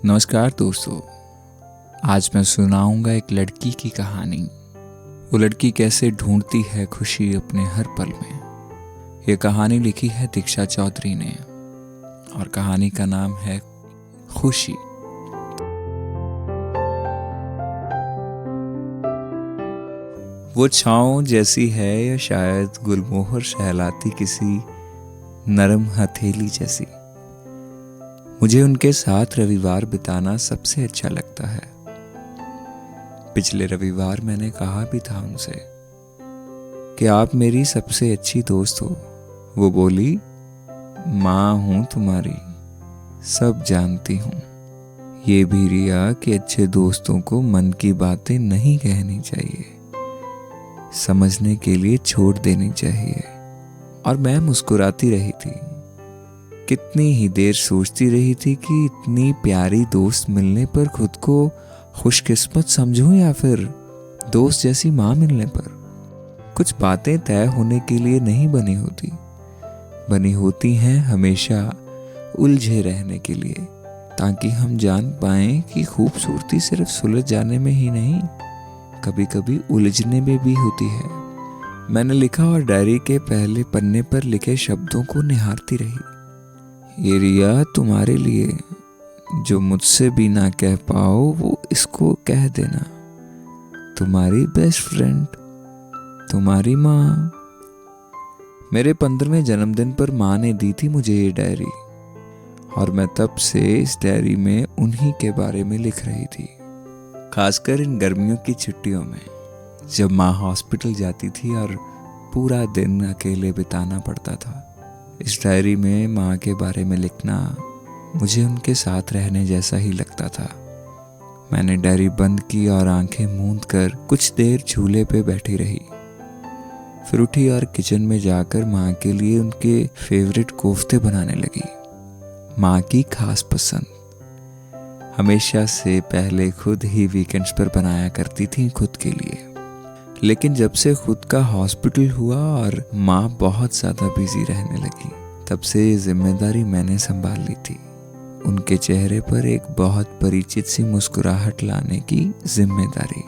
नमस्कार दोस्तों, आज मैं सुनाऊंगा एक लड़की की कहानी। वो लड़की कैसे ढूंढती है खुशी अपने हर पल में। ये कहानी लिखी है दीक्षा चौधरी ने और कहानी का नाम है खुशी। वो छाँव जैसी है या शायद गुलमोहर सहलाती किसी नरम हथेली जैसी। मुझे उनके साथ रविवार बिताना सबसे अच्छा लगता है। पिछले रविवार मैंने कहा भी था उनसे कि आप मेरी सबसे अच्छी दोस्त हो। वो बोली, माँ हूँ तुम्हारी, सब जानती हूँ। ये भी रिया कि अच्छे दोस्तों को मन की बातें नहीं कहनी चाहिए, समझने के लिए छोड़ देनी चाहिए। और मैं मुस्कुराती रही थी। कितनी ही देर सोचती रही थी कि इतनी प्यारी दोस्त मिलने पर खुद को खुशकिस्मत समझूं या फिर दोस्त जैसी माँ मिलने पर। कुछ बातें तय होने के लिए नहीं बनी होती हैं हमेशा उलझे रहने के लिए, ताकि हम जान पाएं कि खूबसूरती सिर्फ सुलझ जाने में ही नहीं, कभी कभी उलझने में भी होती है। मैंने लिखा और डायरी के पहले पन्ने पर लिखे शब्दों को निहारती रही। ये रिया तुम्हारे लिए, जो मुझसे भी ना कह पाओ वो इसको कह देना। तुम्हारी बेस्ट फ्रेंड, तुम्हारी माँ। मेरे 15वें जन्मदिन पर माँ ने दी थी मुझे ये डायरी और मैं तब से इस डायरी में उन्हीं के बारे में लिख रही थी। खासकर इन गर्मियों की छुट्टियों में जब माँ हॉस्पिटल जाती थी और पूरा दिन अकेले बिताना पड़ता था। इस डायरी में माँ के बारे में लिखना मुझे उनके साथ रहने जैसा ही लगता था। मैंने डायरी बंद की और आंखें मूंद कर कुछ देर झूले पे बैठी रही। फिर उठी और किचन में जाकर माँ के लिए उनके फेवरेट कोफ्ते बनाने लगी। माँ की खास पसंद। हमेशा से पहले खुद ही वीकेंड्स पर बनाया करती थी खुद के लिए, लेकिन जब से खुद का हॉस्पिटल हुआ और माँ बहुत ज़्यादा बिजी रहने लगी, तब से ये जिम्मेदारी मैंने संभाल ली थी। उनके चेहरे पर एक बहुत परिचित सी मुस्कुराहट लाने की जिम्मेदारी।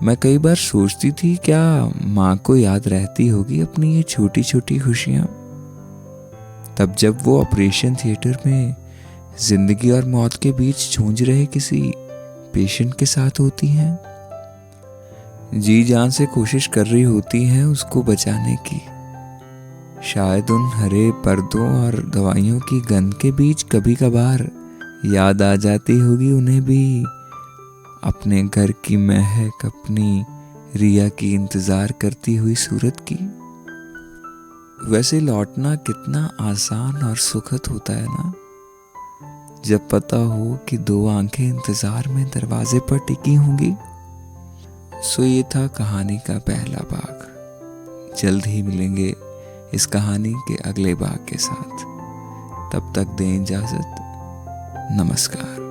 मैं कई बार सोचती थी, क्या माँ को याद रहती होगी अपनी ये छोटी छोटी खुशियाँ, तब जब वो ऑपरेशन थिएटर में जिंदगी और मौत के बीच जूझ रहे किसी पेशेंट के साथ होती हैं, जी जान से कोशिश कर रही होती हैं उसको बचाने की। शायद उन हरे पर्दों और दवाइयों की गंध के बीच कभी कभार याद आ जाती होगी उन्हें भी अपने घर की महक, अपनी रिया की इंतजार करती हुई सूरत की। वैसे लौटना कितना आसान और सुखद होता है ना, जब पता हो कि दो आंखें इंतजार में दरवाजे पर टिकी होंगी। सो ये था कहानी का पहला भाग। जल्द ही मिलेंगे इस कहानी के अगले भाग के साथ। तब तक दें इजाजत। नमस्कार।